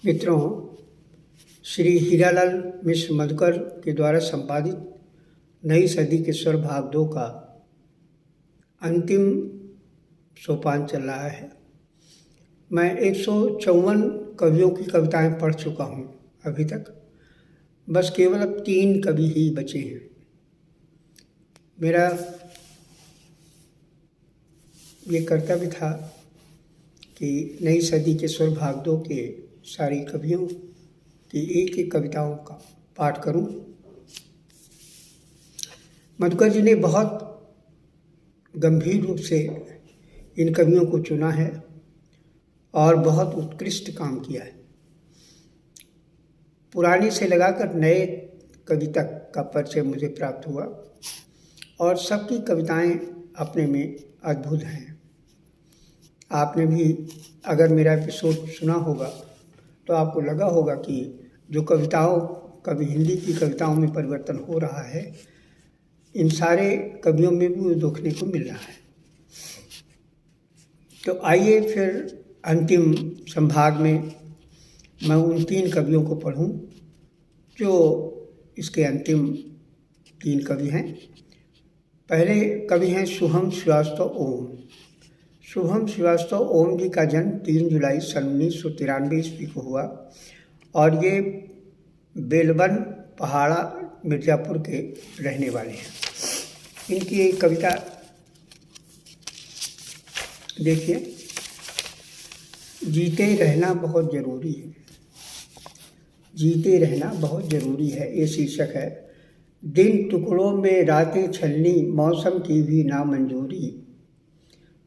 मित्रों, श्री हीरालाल मिश्र मधुकर के द्वारा संपादित नई सदी के स्वर भाग 2 का अंतिम सोपान चल रहा है। मैं 154 कवियों की कविताएं पढ़ चुका हूं अभी तक। बस केवल अब 3 कवि ही बचे हैं। मेरा ये कर्तव्य था कि नई सदी के स्वर भाग 2 के सारी कवियों की एक एक कविताओं का पाठ करूं। मधुकर जी ने बहुत गंभीर रूप से इन कवियों को चुना है और बहुत उत्कृष्ट काम किया है। पुराने से लगाकर नए कवि तक का परिचय मुझे प्राप्त हुआ और सबकी कविताएं अपने में अद्भुत हैं। आपने भी अगर मेरा एपिसोड सुना होगा तो आपको लगा होगा कि जो कभी हिंदी की कविताओं में परिवर्तन हो रहा है, इन सारे कवियों में भी देखने को मिल रहा है। तो आइए फिर अंतिम संभाग में मैं उन 3 कवियों को पढ़ूं जो इसके अंतिम 3 कवि हैं। पहले कवि हैं शुभम श्रीवास्तव ओम। शुभम श्रीवास्तव ओम जी का जन्म 3 जुलाई सन 1993 ईस्वी को हुआ और ये बेलबन पहाड़ा मिर्ज़ापुर के रहने वाले हैं। इनकी एक कविता देखिए, जीते रहना बहुत ज़रूरी है। जीते रहना बहुत ज़रूरी है, ये शीर्षक है। दिन टुकड़ों में रातें छलनी, मौसम की भी नामंजूरी।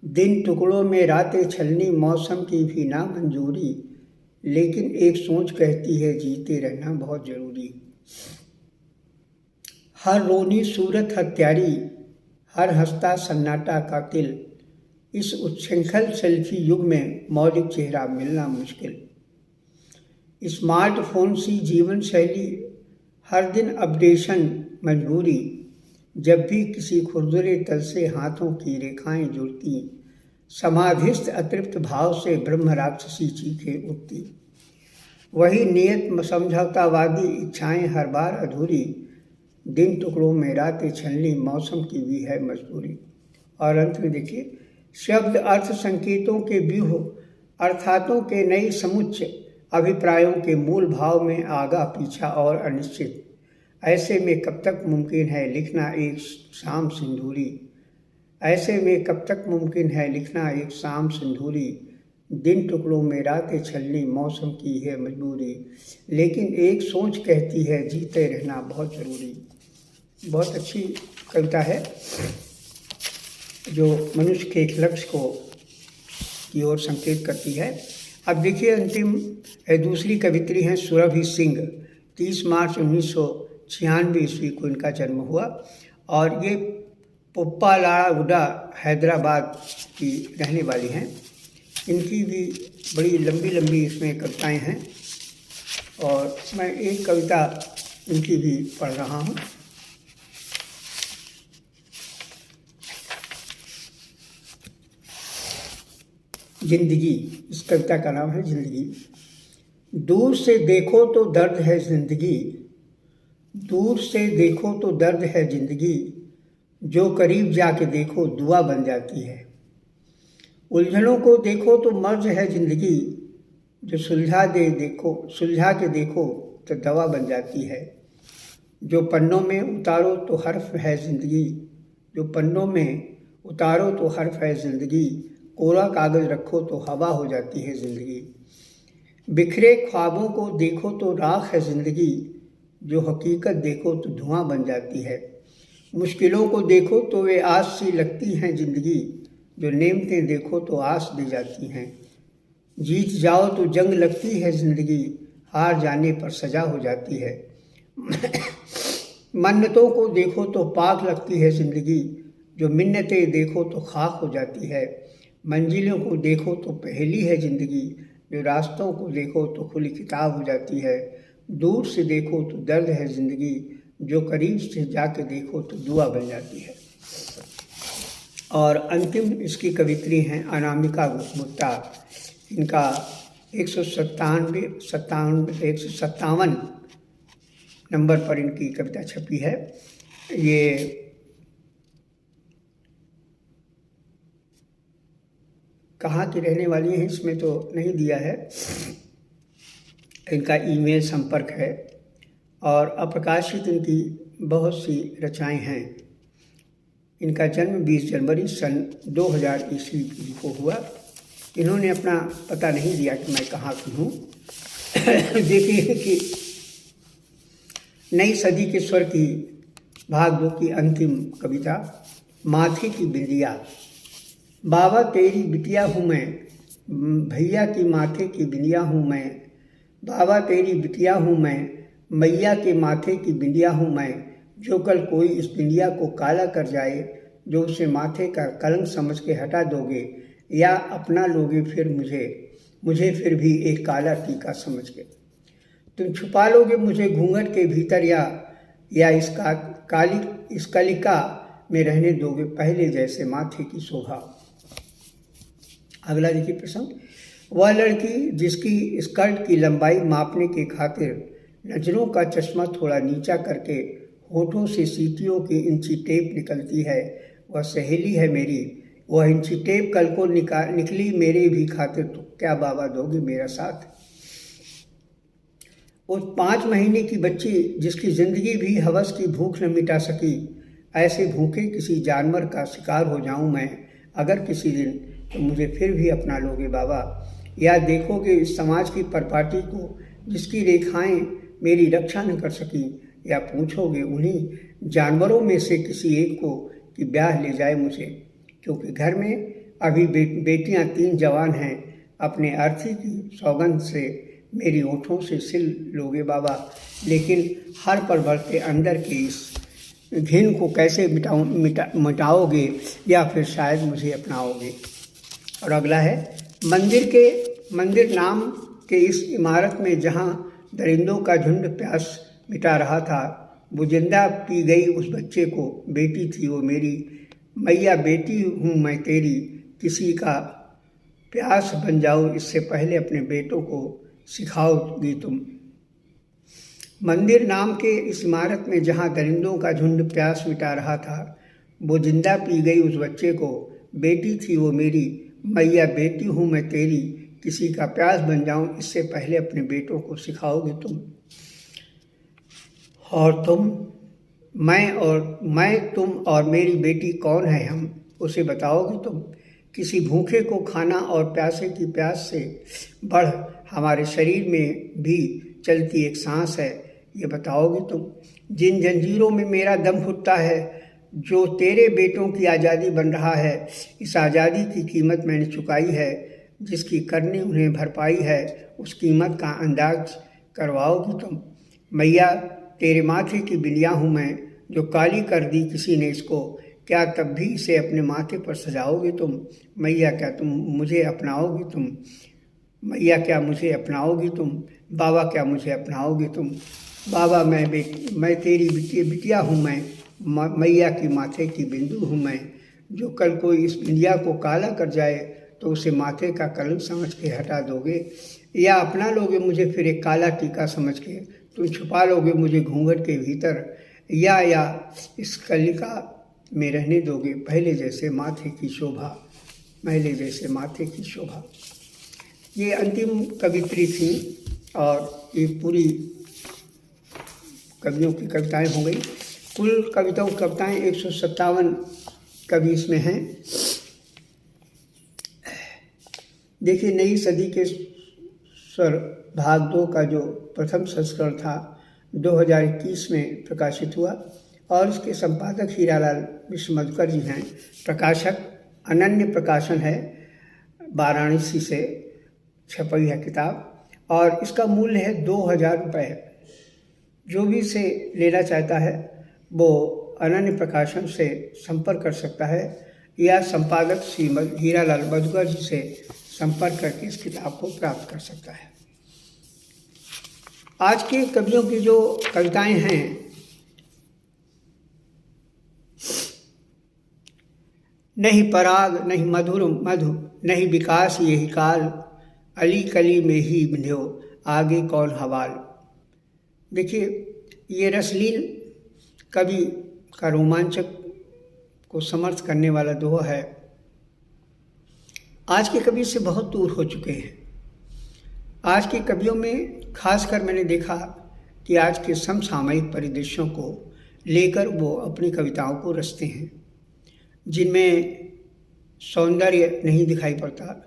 दिन टुकड़ों में रातें छलनी, मौसम की भी नामंजूरी। लेकिन एक सोच कहती है जीते रहना बहुत ज़रूरी। हर रोनी सूरत हत्यारी, हर हंसता सन्नाटा कातिल। इस उच्छृंखल सेल्फी युग में मौलिक चेहरा मिलना मुश्किल। स्मार्टफोन सी जीवन शैली, हर दिन अपडेशन मजबूरी। जब भी किसी खुरदुरे तल से हाथों की रेखाएं जुड़ती, समाधिस्थ अतृप्त भाव से ब्रह्म राक्षसी चीखें उठती। वही नियत समझौतावादी इच्छाएं हर बार अधूरी। दिन टुकड़ों में रातें छलनी, मौसम की भी है मजबूरी। और अंत में देखिए, शब्द अर्थ संकेतों के व्यूह, अर्थातों के नए समुच्चय, अभिप्रायों के मूल भाव में आगा पीछा और अनिश्चित। ऐसे में कब तक मुमकिन है लिखना एक शाम सिंदूरी। ऐसे में कब तक मुमकिन है लिखना एक शाम सिंदूरी। दिन टुकड़ों में रातें छलनी, मौसम की है मजबूरी। लेकिन एक सोच कहती है जीते रहना बहुत ज़रूरी। बहुत अच्छी कविता है जो मनुष्य के एक लक्ष्य की ओर संकेत करती है। अब देखिए अंतिम दूसरी कवित्री हैं सुरभि सिंह। 30 मार्च 1996 ईस्वी को इनका जन्म हुआ और ये पुप्पालागुडा हैदराबाद की रहने वाली हैं। इनकी भी बड़ी लंबी लंबी इसमें कविताएं हैं और मैं एक कविता इनकी भी पढ़ रहा हूँ। जिंदगी, इस कविता का नाम है जिंदगी। दूर से देखो तो दर्द है जिंदगी, दूर से देखो तो दर्द है जिंदगी। जो करीब जाके देखो दुआ बन जाती है। उलझनों को देखो तो मर्ज है जिंदगी, जो सुलझा के देखो तो दवा बन जाती है। जो पन्नों में उतारो तो हर्फ है जिंदगी, जो पन्नों में उतारो तो हर्फ है जिंदगी। कोरा कागज रखो तो हवा हो जाती है जिंदगी। बिखरे ख्वाबों को देखो तो राख है जिंदगी, जो हकीकत देखो तो धुआं बन जाती है। मुश्किलों को देखो तो वे आस सी लगती हैं जिंदगी, जो नेमतें देखो तो आस दे जाती हैं। जीत जाओ तो जंग लगती है जिंदगी, हार जाने पर सजा हो जाती है। मन्नतों को देखो तो पाक लगती है जिंदगी, जो मिन्नतें देखो तो खाक हो जाती है। मंजिलों को देखो तो पहेली है जिंदगी, जो रास्तों को देखो तो खुली किताब हो जाती है। दूर से देखो तो दर्द है जिंदगी, जो करीब से जाके देखो तो दुआ बन जाती है। और अंतिम इसकी कवित्री हैं अनामिका गुप्ता। इनका 157 नंबर पर इनकी कविता छपी है। ये कहाँ की रहने वाली हैं इसमें तो नहीं दिया है, इनका ईमेल संपर्क है, और अप्रकाशित इनकी बहुत सी रचनाएं हैं। इनका जन्म 20 जनवरी सन 2000 ईस्वी को हुआ। इन्होंने अपना पता नहीं दिया कि मैं कहाँ की हूँ। देखिए कि नई सदी के स्वर की भाग 2 की अंतिम कविता, माथे की बिंदिया। बाबा तेरी बिटिया हूँ मैं, भैया की माथे की बिंदिया हूँ मैं। बाबा तेरी बिटिया हूँ मैं, मैया के माथे की बिंदिया हूँ मैं। जो कल कोई इस बिंदिया को काला कर जाए, जो उसे माथे का कलंक समझ के हटा दोगे, या अपना लोगे फिर मुझे फिर भी एक काला टीका समझ के। तुम छुपा लोगे मुझे घूंघट के भीतर, या इस कलिका में रहने दोगे पहले जैसे माथे की शोभा। अगला देखिए प्रश्न। वह लड़की जिसकी स्कर्ट की लंबाई मापने के खातिर नजरों का चश्मा थोड़ा नीचा करके होठों से सीटियों की इंची टेप निकलती है, वह सहेली है मेरी। वह इंची टेप कल को निकली मेरे भी खातिर, तो क्या बाबा दोगे मेरा साथ। उस 5 महीने की बच्ची जिसकी जिंदगी भी हवस की भूख न मिटा सकी, ऐसे भूखे किसी जानवर का शिकार हो जाऊं मैं अगर किसी दिन, तो मुझे फिर भी अपना लोगे बाबा। या देखोगे इस समाज की परपाटी को जिसकी रेखाएं मेरी रक्षा न कर सकी, या पूछोगे उन्हीं जानवरों में से किसी एक को कि ब्याह ले जाए मुझे। क्योंकि घर में अभी बेटियां 3 जवान हैं, अपने अर्थी की सौगंध से मेरी ओठों से सिल लोगे बाबा। लेकिन हर पल बढ़ते अंदर की इस घिन को कैसे मिटाओगे, या फिर शायद मुझे अपनाओगे। और अगला है, मंदिर नाम के इस इमारत में जहाँ दरिंदों का झुंड प्यास मिटा रहा था, वो जिंदा पी गई उस बच्चे को, बेटी थी वो मेरी। मैया बेटी हूँ मैं तेरी, किसी का प्यास बन जाओ इससे पहले अपने बेटों को सिखाओगी तुम। मंदिर नाम के इस इमारत में जहाँ दरिंदों का झुंड प्यास मिटा रहा था, वो जिंदा पी गई उस बच्चे को, बेटी थी वो मेरी। मैया बेटी हूँ मैं तेरी, किसी का प्यास बन जाऊं इससे पहले अपने बेटों को सिखाओगे तुम। और तुम और मेरी बेटी कौन है हम, उसे बताओगे तुम। किसी भूखे को खाना और प्यासे की प्यास से बढ़ हमारे शरीर में भी चलती एक सांस है, ये बताओगे तुम। जिन जंजीरों में मेरा दम घुटता है, जो तेरे बेटों की आज़ादी बन रहा है, इस आज़ादी की कीमत मैंने चुकाई है, जिसकी करनी उन्हें भरपाई है, उस कीमत का अंदाज करवाओगी तुम। मैया तेरे माथे की बिंदिया हूँ मैं, जो काली कर दी किसी ने इसको, क्या तब भी इसे अपने माथे पर सजाओगे तुम। मैया क्या तुम मुझे अपनाओगी तुम। मैया क्या मुझे अपनाओगी तुम। बाबा क्या मुझे अपनाओगे तुम। बाबा मैं तेरी बिटिया हूँ मैं, मैया की माथे की बिंदु हूँ मैं। जो कल कोई इस बिंदिया को काला कर जाए, तो उसे माथे का कलंक समझ के हटा दोगे, या अपना लोगे मुझे फिर एक काला टीका समझ के। तुम छुपा लोगे मुझे घूंघट के भीतर, या इस कलिका में रहने दोगे पहले जैसे माथे की शोभा। ये अंतिम कवित्री थी, और ये पूरी कवियों की कविताएं हो गई। कुल कविताएं 157 कवि इसमें हैं। देखिए, नई सदी के स्वर भाग 2 का जो प्रथम संस्करण था 2021 में प्रकाशित हुआ, और इसके संपादक हीरालाल मिश्र मधुकर जी हैं। प्रकाशक अनन्य प्रकाशन है, वाराणसी से छपी है किताब, और इसका मूल्य है 2000 रुपये। जो भी इसे लेना चाहता है वो अनन्य प्रकाशन से संपर्क कर सकता है, या संपादक श्री हीरालाल मधुकर जी से संपर्क करके इस किताब को प्राप्त कर सकता है। आज के कवियों की जो कविताएं हैं, नहीं पराग नहीं मधुर मधु, नहीं विकास यही काल, अली कली में ही बिंध्यो आगे कौन हवाल। देखिए, ये रसलीन कवि का रोमांचक को समर्थ करने वाला दोहा है। आज के कवि से बहुत दूर हो चुके हैं। आज के कवियों में खासकर मैंने देखा कि आज के समसामयिक परिदृश्यों को लेकर वो अपनी कविताओं को रचते हैं, जिनमें सौंदर्य नहीं दिखाई पड़ता,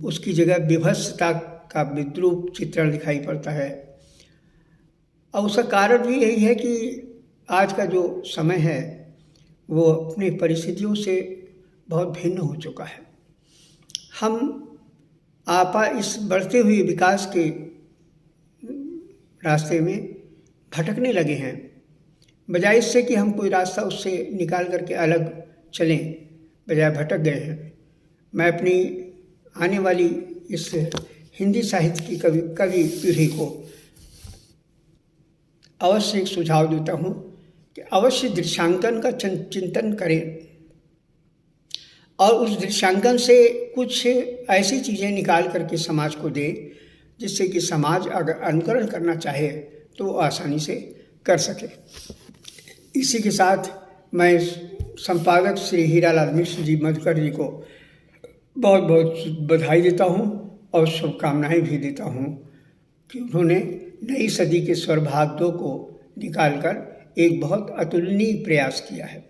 उसकी जगह विभत्सता का विद्रूप चित्रण दिखाई पड़ता है। और उसका कारण भी यही है कि आज का जो समय है वो अपनी परिस्थितियों से बहुत भिन्न हो चुका है। हम आपा इस बढ़ते हुए विकास के रास्ते में भटकने लगे हैं। बजाय इससे कि हम कोई रास्ता उससे निकाल करके अलग चलें, बजाय भटक गए हैं। मैं अपनी आने वाली इस हिंदी साहित्य की कवि पीढ़ी को अवश्य एक सुझाव देता हूँ कि अवश्य दृश्यांकन का चिंतन करें और उस दृश्यांकन से कुछ ऐसी चीज़ें निकाल करके समाज को दे जिससे कि समाज अगर अनुकरण करना चाहे तो वो आसानी से कर सके। इसी के साथ मैं संपादक श्री हीरालाल मिश्र जी मधुकर जी को बहुत बहुत बधाई देता हूँ और शुभकामनाएं भी देता हूँ कि उन्होंने नई सदी के स्वर भाग 2 को निकालकर एक बहुत अतुलनीय प्रयास किया है।